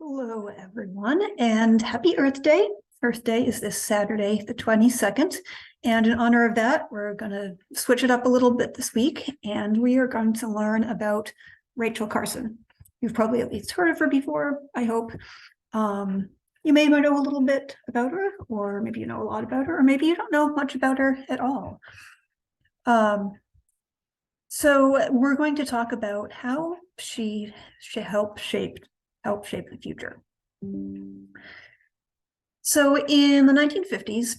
Hello, everyone, and happy Earth Day. Earth Day is this Saturday, the 22nd. And in honor of that, we're going to switch it up a little bit this week, and we are going to learn about Rachel Carson. You've probably at least heard of her before, I hope. You may know a little bit about her, or maybe you know a lot about her, or maybe you don't know much about her at all. So we're going to talk about how she helped shape the future. So in the 1950s,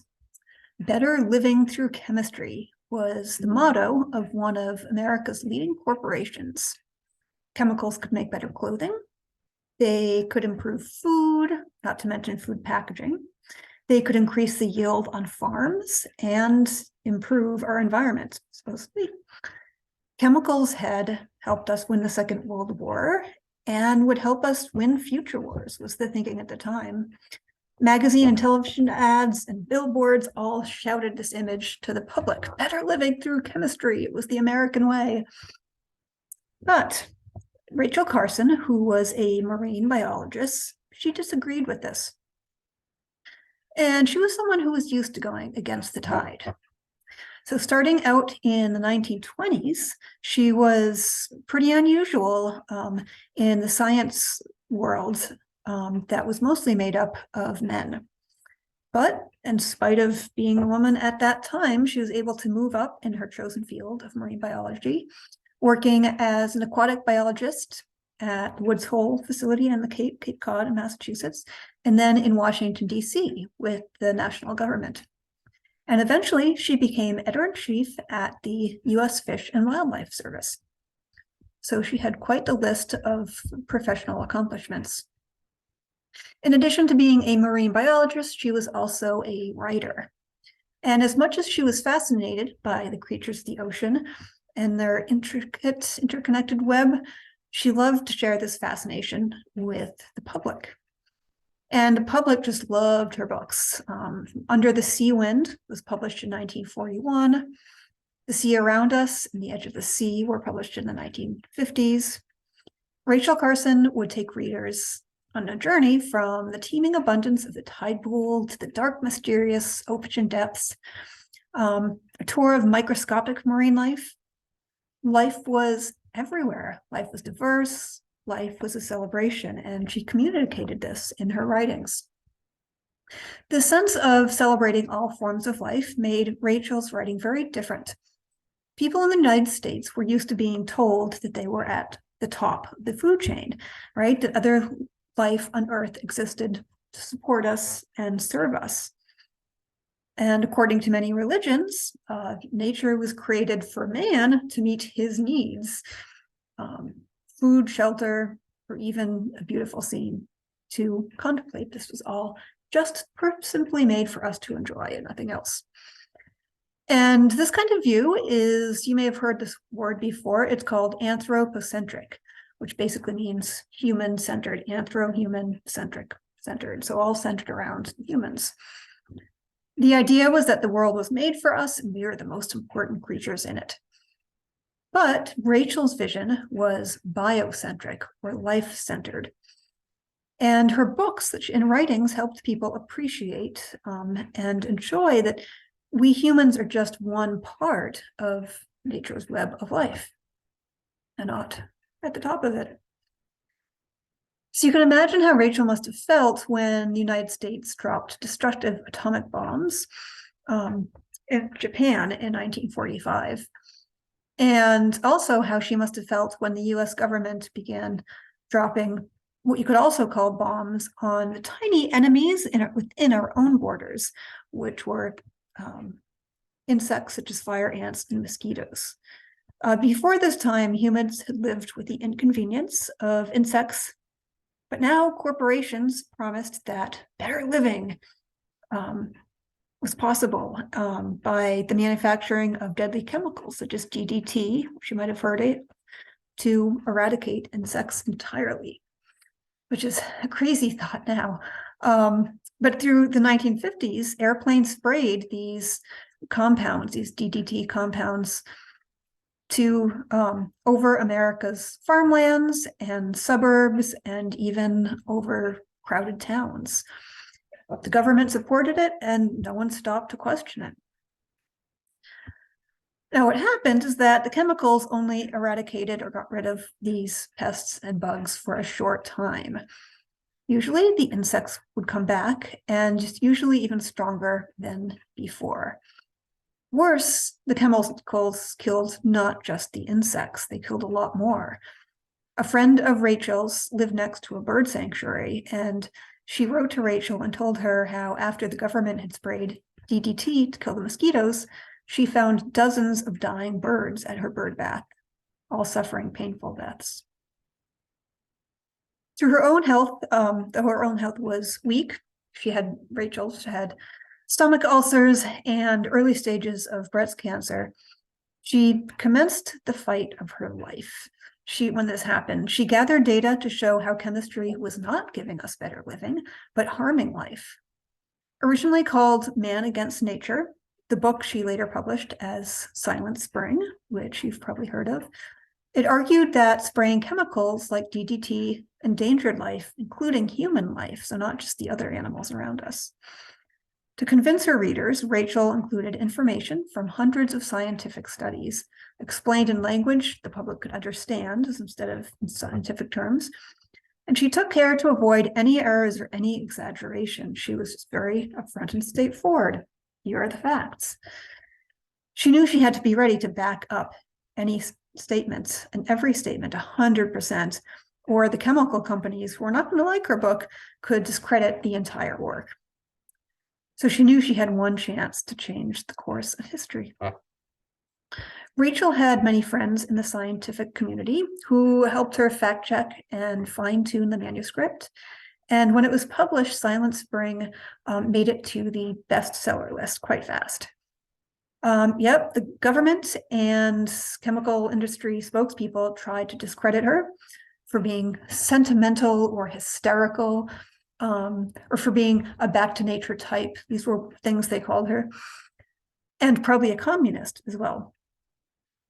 better living through chemistry was the motto of one of America's leading corporations. Chemicals could make better clothing. They could improve food, not to mention food packaging. They could increase the yield on farms and improve our environment, supposedly. Chemicals had helped us win the Second World War and would help us win future wars, was the thinking at the time. Magazine and television ads and billboards all shouted this image to the public: better living through chemistry. It was the American way. But Rachel Carson, who was a marine biologist, she disagreed with this. And she was someone who was used to going against the tide. So starting out in the 1920s, she was pretty unusual in the science world that was mostly made up of men. But in spite of being a woman at that time, she was able to move up in her chosen field of marine biology, working as an aquatic biologist at the Woods Hole facility in the Cape Cod in Massachusetts, and then in Washington, D.C. with the national government. And eventually she became editor-in-chief at the U.S. Fish and Wildlife Service. So she had quite a list of professional accomplishments. In addition to being a marine biologist, she was also a writer. And as much as she was fascinated by the creatures of the ocean and their intricate, interconnected web, she loved to share this fascination with the public. And the public just loved her books. Under the Sea Wind was published in 1941. The Sea Around Us and The Edge of the Sea were published in the 1950s. Rachel Carson would take readers on a journey from the teeming abundance of the tide pool to the dark, mysterious ocean depths, a tour of microscopic marine life. Life was everywhere. Life was diverse. Life was a celebration, and she communicated this in her writings. The sense of celebrating all forms of life made Rachel's writing very different. People in the United States were used to being told that they were at the top of the food chain, right? That other life on Earth existed to support us and serve us. And according to many religions, nature was created for man to meet his needs. Food, shelter, or even a beautiful scene to contemplate. This was all just simply made for us to enjoy and nothing else. And this kind of view is, you may have heard this word before, it's called anthropocentric, which basically means human-centered, anthro-human-centric, centered, so all centered around humans. The idea was that the world was made for us and we are the most important creatures in it. But Rachel's vision was biocentric, or life-centered. And her books and writings helped people appreciate and enjoy that we humans are just one part of nature's web of life, and not at the top of it. So you can imagine how Rachel must have felt when the United States dropped destructive atomic bombs in Japan in 1945. And also how she must have felt when the US government began dropping what you could also call bombs on the tiny enemies within our own borders, which were insects such as fire ants and mosquitoes. Before this time, humans had lived with the inconvenience of insects, but now corporations promised that better living was possible by the manufacturing of deadly chemicals such as DDT, which you might have heard it, to eradicate insects entirely, which is a crazy thought now. But through the 1950s, airplanes sprayed these compounds, these DDT compounds, to over America's farmlands and suburbs and even over crowded towns. But the government supported it and no one stopped to question it. Now, what happened is that the chemicals only eradicated or got rid of these pests and bugs for a short time. Usually the insects would come back, and usually even stronger than before. Worse, the chemicals killed not just the insects, they killed a lot more. A friend of Rachel's lived next to a bird sanctuary, and she wrote to Rachel and told her how after the government had sprayed DDT to kill the mosquitoes, she found dozens of dying birds at her bird bath, all suffering painful deaths. Through her own health, though her own health was weak, Rachel had stomach ulcers and early stages of breast cancer. She commenced the fight of her life. When this happened, she gathered data to show how chemistry was not giving us better living, but harming life. Originally called Man Against Nature, the book she later published as Silent Spring, which you've probably heard of, it argued that spraying chemicals like DDT endangered life, including human life, so not just the other animals around us. To convince her readers, Rachel included information from hundreds of scientific studies, explained in language the public could understand instead of in scientific terms. And she took care to avoid any errors or any exaggeration. She was just very upfront and straightforward. Here are the facts. She knew she had to be ready to back up any statements, and every statement 100%, or the chemical companies who were not going to like her book could discredit the entire work. So she knew she had one chance to change the course of history. Rachel had many friends in the scientific community who helped her fact check and fine-tune the manuscript. And when it was published, Silent Spring made it to the bestseller list quite fast. The government and chemical industry spokespeople tried to discredit her for being sentimental or hysterical, or for being a back to nature type. These were things they called her, and probably a communist as well.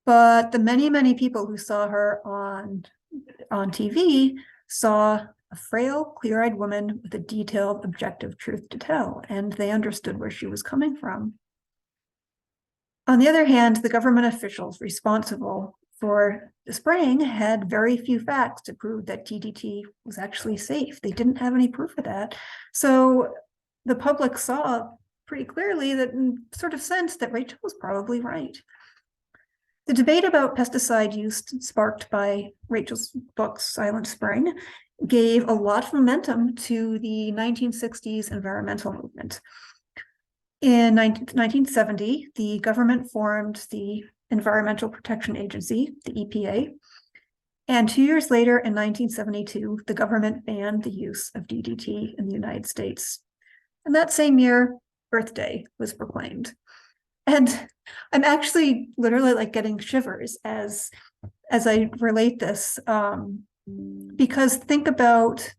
But the many, many people who saw her on TV saw a frail, clear-eyed woman with a detailed, objective truth to tell, and they understood where she was coming from. On the other hand, the government officials responsible for the spraying had very few facts to prove that DDT was actually safe. They didn't have any proof of that. So the public saw pretty clearly that, sort of sense, that Rachel was probably right. The debate about pesticide use sparked by Rachel's book, Silent Spring, gave a lot of momentum to the 1960s environmental movement. In 1970, the government formed the Environmental Protection Agency, the EPA, and 2 years later, in 1972, the government banned the use of DDT in the United States. And that same year, Earth Day was proclaimed. And I'm actually literally like getting shivers as I relate this, because think about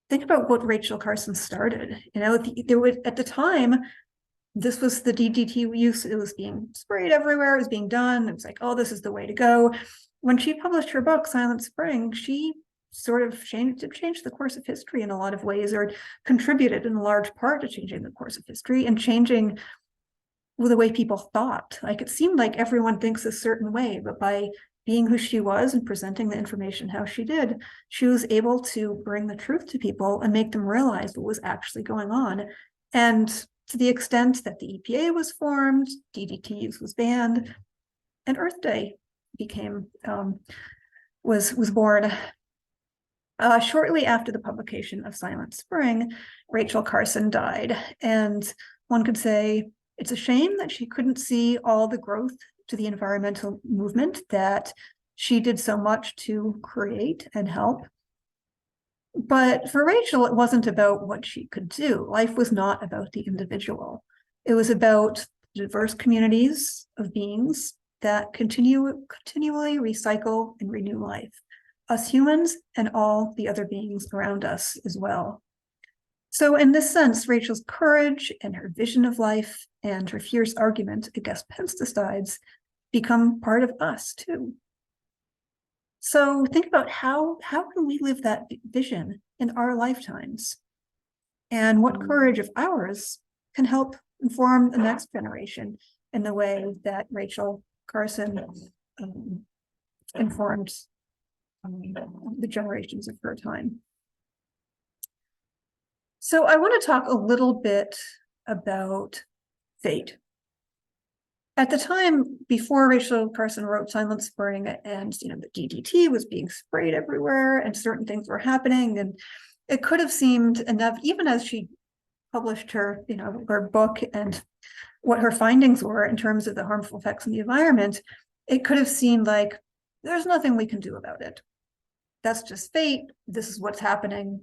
what Rachel Carson started. There was, at the time, this was the DDT use. It was being sprayed everywhere. It was being done. It was like, oh, this is the way to go. When she published her book, Silent Spring, she sort of changed the course of history in a lot of ways, or contributed in large part to changing the course of history and changing the way people thought. Like, it seemed like everyone thinks a certain way, but by being who she was and presenting the information how she did, she was able to bring the truth to people and make them realize what was actually going on. And to the extent that the EPA was formed, DDT use was banned, and Earth Day was born. Shortly after the publication of Silent Spring, Rachel Carson died, and one could say it's a shame that she couldn't see all the growth to the environmental movement that she did so much to create and help. But for Rachel, it wasn't about what she could do. Life was not about the individual. It was about diverse communities of beings that continually recycle and renew life, us humans and all the other beings around us as well. So in this sense, Rachel's courage and her vision of life and her fierce argument against pesticides become part of us too. So think about how can we live that vision in our lifetimes? And what courage of ours can help inform the next generation in the way that Rachel Carson informed the generations of her time. So I want to talk a little bit about fate. At the time before Rachel Carson wrote Silent Spring, and the DDT was being sprayed everywhere and certain things were happening, and it could have seemed enough, even as she published her her book and what her findings were in terms of the harmful effects on the environment, it could have seemed like there's nothing we can do about it. That's just fate. This is what's happening.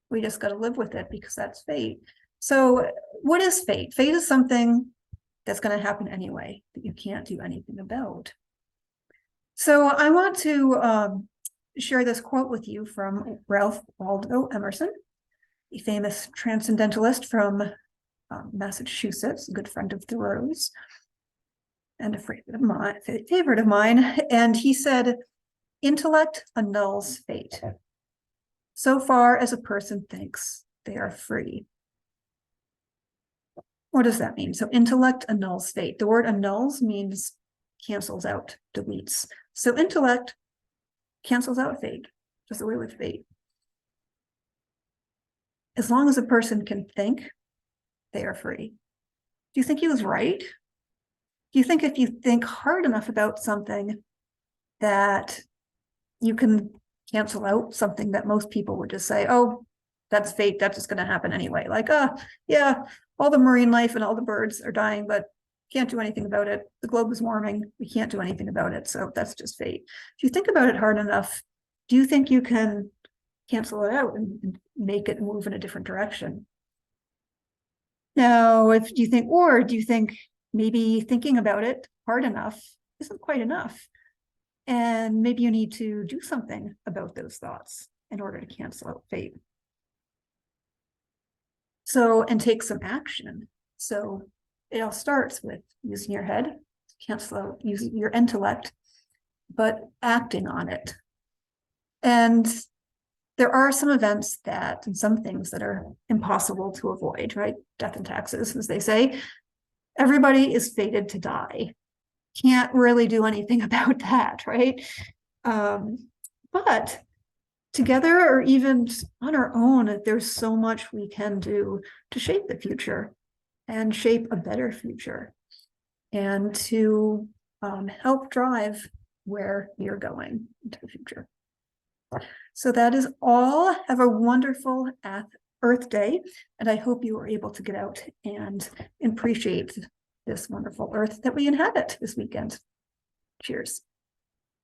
We just got to live with it because that's fate. So what is fate? Fate is something that's going to happen anyway, that you can't do anything about. So I want to share this quote with you from Ralph Waldo Emerson, a famous transcendentalist from Massachusetts, a good friend of Thoreau's, and a favorite of mine. And he said, "Intellect annuls fate. So far as a person thinks they are free." What does that mean? So intellect annuls fate. The word annuls means cancels out, deletes. So intellect cancels out fate, does away with fate. As long as a person can think, they are free. Do you think he was right? Do you think if you think hard enough about something that you can cancel out something that most people would just say, oh, that's fate, that's just going to happen anyway. Like, yeah, all the marine life and all the birds are dying, but can't do anything about it. The globe is warming. We can't do anything about it. So that's just fate. If you think about it hard enough, do you think you can cancel it out and make it move in a different direction? Now, do you think maybe thinking about it hard enough isn't quite enough? And maybe you need to do something about those thoughts in order to cancel out fate. So, and take some action. So it all starts with using your head to cancel out, using your intellect, but acting on it. And there are some events and some things that are impossible to avoid, right? Death and taxes, as they say. Everybody is fated to die. Can't really do anything about that, right? But together or even on our own, there's so much we can do to shape the future and shape a better future and to help drive where you're going into the future. So that is all. Have a wonderful Earth Day, and I hope you were able to get out and appreciate this wonderful Earth that we inhabit this weekend. Cheers.